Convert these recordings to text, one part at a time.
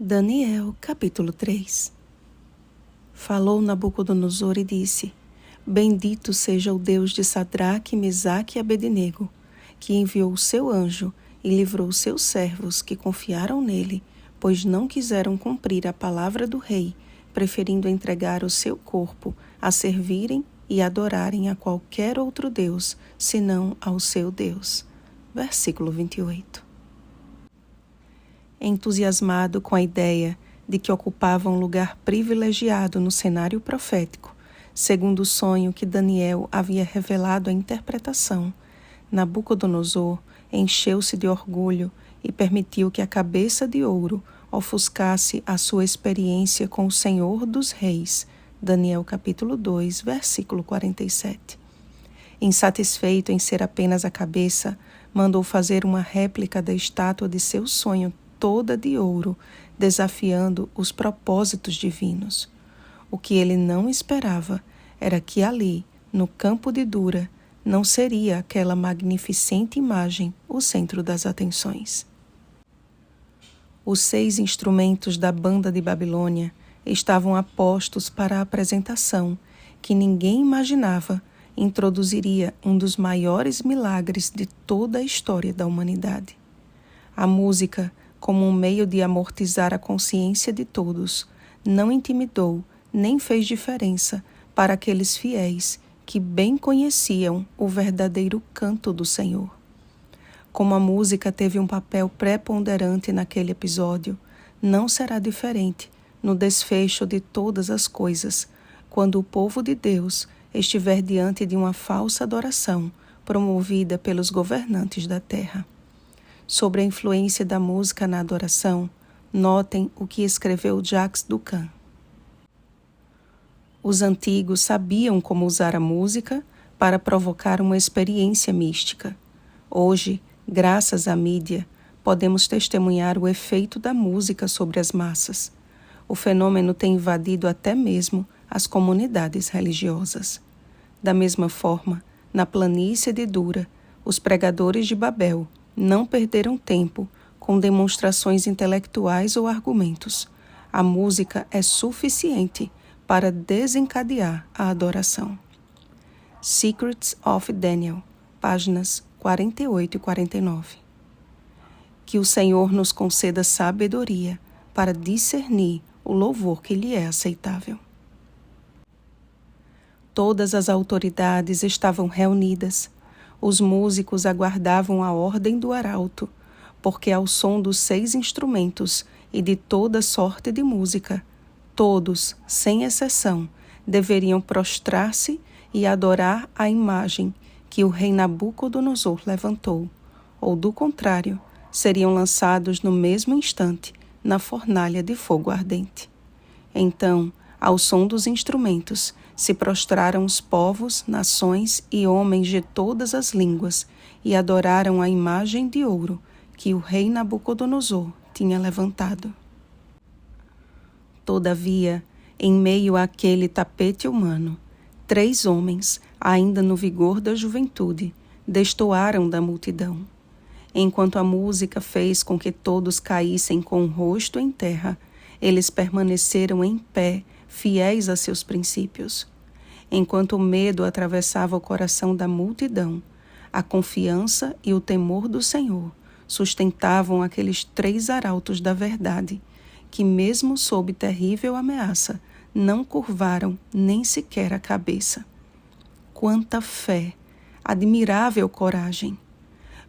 Daniel, capítulo 3. Falou Nabucodonosor e disse: Bendito seja o Deus de Sadraque, Mesaque e Abednego, que enviou o seu anjo e livrou os seus servos que confiaram nele, pois não quiseram cumprir a palavra do rei, preferindo entregar o seu corpo a servirem e adorarem a qualquer outro Deus, senão ao seu Deus. Versículo 28. Entusiasmado com a ideia de que ocupava um lugar privilegiado no cenário profético, segundo o sonho que Daniel havia revelado à interpretação, Nabucodonosor encheu-se de orgulho e permitiu que a cabeça de ouro ofuscasse a sua experiência com o Senhor dos Reis. Daniel capítulo 2, versículo 47. Insatisfeito em ser apenas a cabeça, mandou fazer uma réplica da estátua de seu sonho toda de ouro, desafiando os propósitos divinos. O que ele não esperava era que ali, no campo de Dura, não seria aquela magnificente imagem o centro das atenções. Os 6 instrumentos da banda de Babilônia estavam apostos para a apresentação, que ninguém imaginava introduziria um dos maiores milagres de toda a história da humanidade. A música, como um meio de amortizar a consciência de todos, não intimidou nem fez diferença para aqueles fiéis que bem conheciam o verdadeiro canto do Senhor. Como a música teve um papel preponderante naquele episódio, não será diferente no desfecho de todas as coisas, quando o povo de Deus estiver diante de uma falsa adoração promovida pelos governantes da terra. Sobre a influência da música na adoração, notem o que escreveu Jacques Ducan. Os antigos sabiam como usar a música para provocar uma experiência mística. Hoje, graças à mídia, podemos testemunhar o efeito da música sobre as massas. O fenômeno tem invadido até mesmo as comunidades religiosas. Da mesma forma, na planície de Dura, os pregadores de Babel não perderam tempo com demonstrações intelectuais ou argumentos. A música é suficiente para desencadear a adoração. Secrets of Daniel, páginas 48 e 49. Que o Senhor nos conceda sabedoria para discernir o louvor que lhe é aceitável. Todas as autoridades estavam reunidas. Os músicos aguardavam a ordem do arauto, porque ao som dos 6 instrumentos e de toda sorte de música, todos, sem exceção, deveriam prostrar-se e adorar a imagem que o rei Nabucodonosor levantou, ou do contrário, seriam lançados no mesmo instante na fornalha de fogo ardente. Então, ao som dos instrumentos, se prostraram os povos, nações e homens de todas as línguas e adoraram a imagem de ouro que o rei Nabucodonosor tinha levantado. Todavia, em meio àquele tapete humano, 3 homens, ainda no vigor da juventude, destoaram da multidão. Enquanto a música fez com que todos caíssem com o rosto em terra, eles permaneceram em pé, fiéis a seus princípios. Enquanto o medo atravessava o coração da multidão, a confiança e o temor do Senhor sustentavam aqueles 3 arautos da verdade, que mesmo sob terrível ameaça, não curvaram nem sequer a cabeça. Quanta fé! Admirável coragem!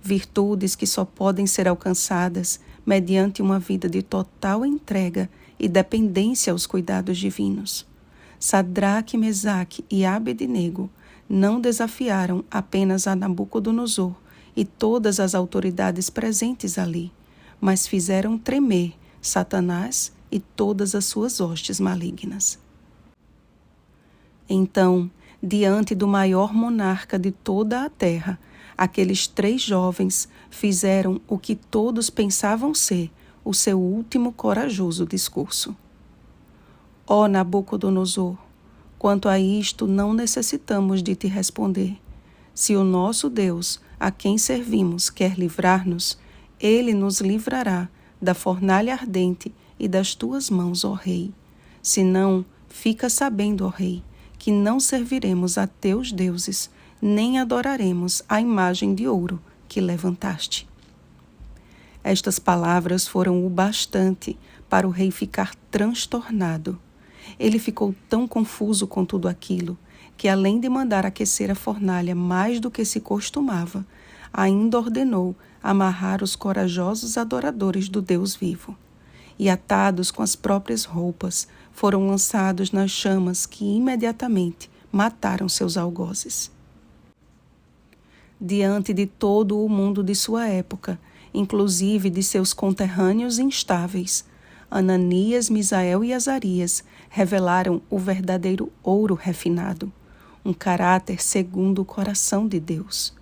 Virtudes que só podem ser alcançadas mediante uma vida de total entrega e dependência aos cuidados divinos. Sadraque, Mesaque e Abednego não desafiaram apenas a Nabucodonosor e todas as autoridades presentes ali, mas fizeram tremer Satanás e todas as suas hostes malignas. Então, diante do maior monarca de toda a terra, aqueles 3 jovens fizeram o que todos pensavam ser o seu último corajoso discurso. Ó Nabucodonosor, quanto a isto não necessitamos de te responder. Se o nosso Deus, a quem servimos, quer livrar-nos, ele nos livrará da fornalha ardente e das tuas mãos, ó rei. Senão, fica sabendo, ó rei, que não serviremos a teus deuses, nem adoraremos a imagem de ouro que levantaste. Estas palavras foram o bastante para o rei ficar transtornado. Ele ficou tão confuso com tudo aquilo, que além de mandar aquecer a fornalha mais do que se costumava, ainda ordenou amarrar os corajosos adoradores do Deus vivo. E atados com as próprias roupas, foram lançados nas chamas que imediatamente mataram seus algozes. Diante de todo o mundo de sua época, inclusive de seus conterrâneos instáveis, Ananias, Misael e Azarias revelaram o verdadeiro ouro refinado, um caráter segundo o coração de Deus.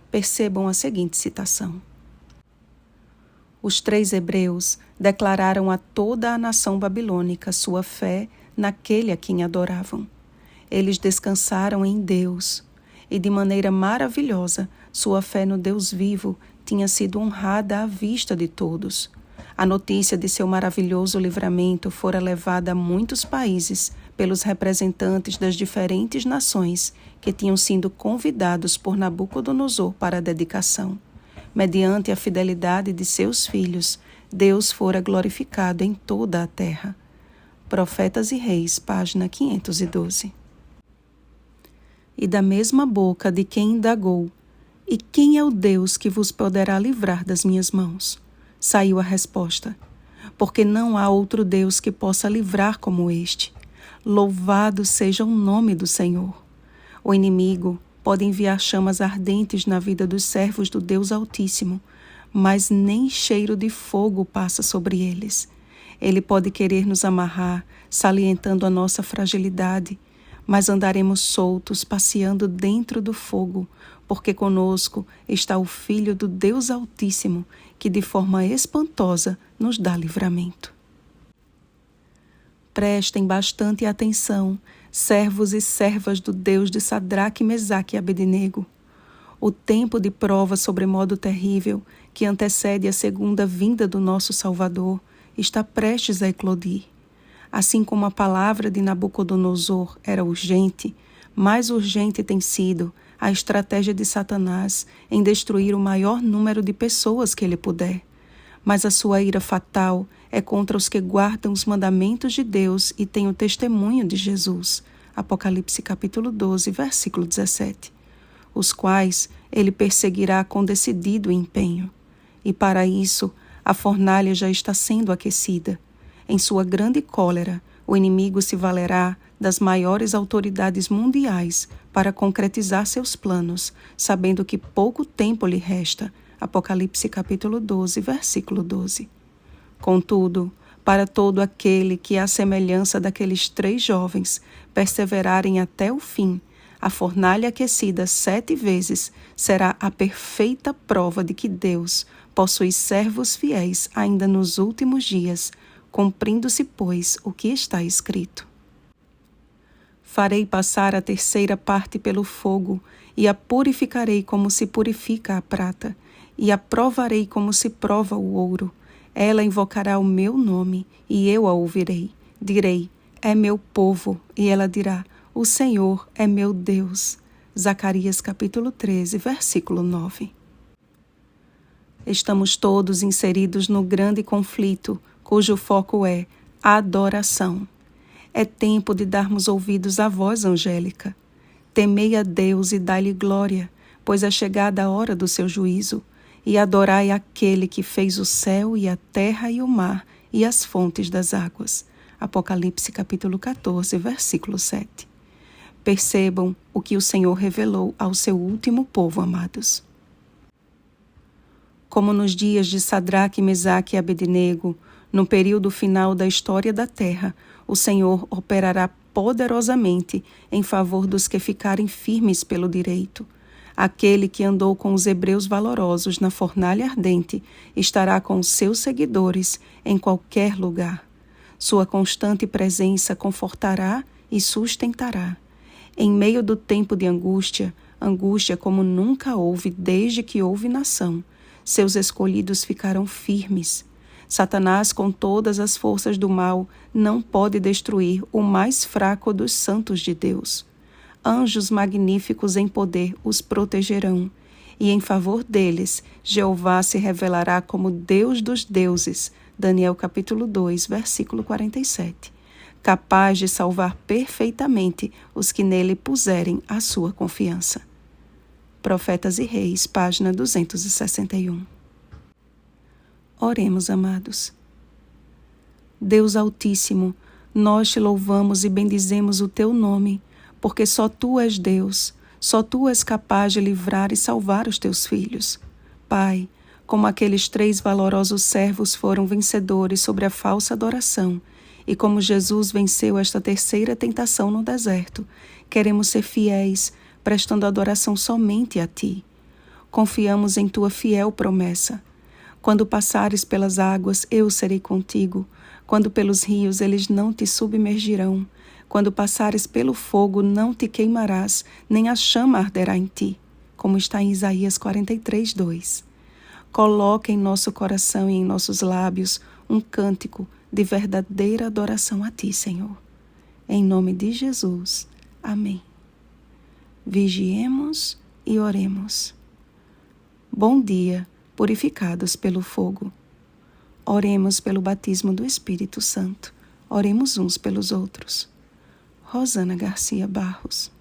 Percebam a seguinte citação. Os 3 hebreus declararam a toda a nação babilônica sua fé naquele a quem adoravam. Eles descansaram em Deus, e de maneira maravilhosa sua fé no Deus vivo tinha sido honrada à vista de todos. A notícia de seu maravilhoso livramento fora levada a muitos países pelos representantes das diferentes nações que tinham sido convidados por Nabucodonosor para a dedicação. Mediante a fidelidade de seus filhos, Deus fora glorificado em toda a terra. Profetas e Reis, página 512. E da mesma boca de quem indagou, e quem é o Deus que vos poderá livrar das minhas mãos? Saiu a resposta, porque não há outro Deus que possa livrar como este. Louvado seja o nome do Senhor. O inimigo pode enviar chamas ardentes na vida dos servos do Deus Altíssimo, mas nem cheiro de fogo passa sobre eles. Ele pode querer nos amarrar, salientando a nossa fragilidade, mas andaremos soltos, passeando dentro do fogo, porque conosco está o Filho do Deus Altíssimo, que de forma espantosa nos dá livramento. Prestem bastante atenção, servos e servas do Deus de Sadraque, Mesaque e Abednego. O tempo de prova sobremodo terrível, que antecede a segunda vinda do nosso Salvador, está prestes a eclodir. Assim como a palavra de Nabucodonosor era urgente, mais urgente tem sido a estratégia de Satanás em destruir o maior número de pessoas que ele puder. Mas a sua ira fatal é contra os que guardam os mandamentos de Deus e têm o testemunho de Jesus. Apocalipse capítulo 12, versículo 17. Os quais ele perseguirá com decidido empenho. E para isso, a fornalha já está sendo aquecida. Em sua grande cólera, o inimigo se valerá das maiores autoridades mundiais para concretizar seus planos, sabendo que pouco tempo lhe resta. Apocalipse capítulo 12, versículo 12. Contudo, para todo aquele que, à semelhança daqueles 3 jovens, perseverarem até o fim, a fornalha aquecida 7 vezes será a perfeita prova de que Deus possui servos fiéis ainda nos últimos dias, cumprindo-se, pois, o que está escrito. Farei passar a 3ª parte pelo fogo, e a purificarei como se purifica a prata, e a provarei como se prova o ouro. Ela invocará o meu nome, e eu a ouvirei. Direi, é meu povo, e ela dirá, o Senhor é meu Deus. Zacarias capítulo 13, versículo 9. Estamos todos inseridos no grande conflito, cujo foco é a adoração. É tempo de darmos ouvidos à voz angélica. Temei a Deus e dai-lhe glória, pois é chegada a hora do seu juízo, e adorai aquele que fez o céu e a terra e o mar e as fontes das águas. Apocalipse capítulo 14, versículo 7. Percebam o que o Senhor revelou ao seu último povo, amados. Como nos dias de Sadraque, Mesaque e Abednego, no período final da história da terra, o Senhor operará poderosamente em favor dos que ficarem firmes pelo direito. Aquele que andou com os hebreus valorosos na fornalha ardente estará com os seus seguidores em qualquer lugar. Sua constante presença confortará e sustentará. Em meio do tempo de angústia, angústia como nunca houve desde que houve nação, seus escolhidos ficarão firmes. Satanás, com todas as forças do mal, não pode destruir o mais fraco dos santos de Deus. Anjos magníficos em poder os protegerão, e em favor deles, Jeová se revelará como Deus dos deuses. Daniel capítulo 2, versículo 47. Capaz de salvar perfeitamente os que nele puserem a sua confiança. Profetas e Reis, página 261. Oremos, amados. Deus Altíssimo, nós te louvamos e bendizemos o teu nome, porque só tu és Deus, só tu és capaz de livrar e salvar os teus filhos. Pai, como aqueles 3 valorosos servos foram vencedores sobre a falsa adoração, e como Jesus venceu esta terceira tentação no deserto, queremos ser fiéis, prestando adoração somente a ti. Confiamos em tua fiel promessa. Quando passares pelas águas, eu serei contigo. Quando pelos rios, eles não te submergirão. Quando passares pelo fogo, não te queimarás, nem a chama arderá em ti. Como está em Isaías 43, 2. Coloca em nosso coração e em nossos lábios um cântico de verdadeira adoração a ti, Senhor. Em nome de Jesus. Amém. Vigiemos e oremos. Bom dia, purificados pelo fogo. Oremos pelo batismo do Espírito Santo. Oremos uns pelos outros. Rosana Garcia Barros.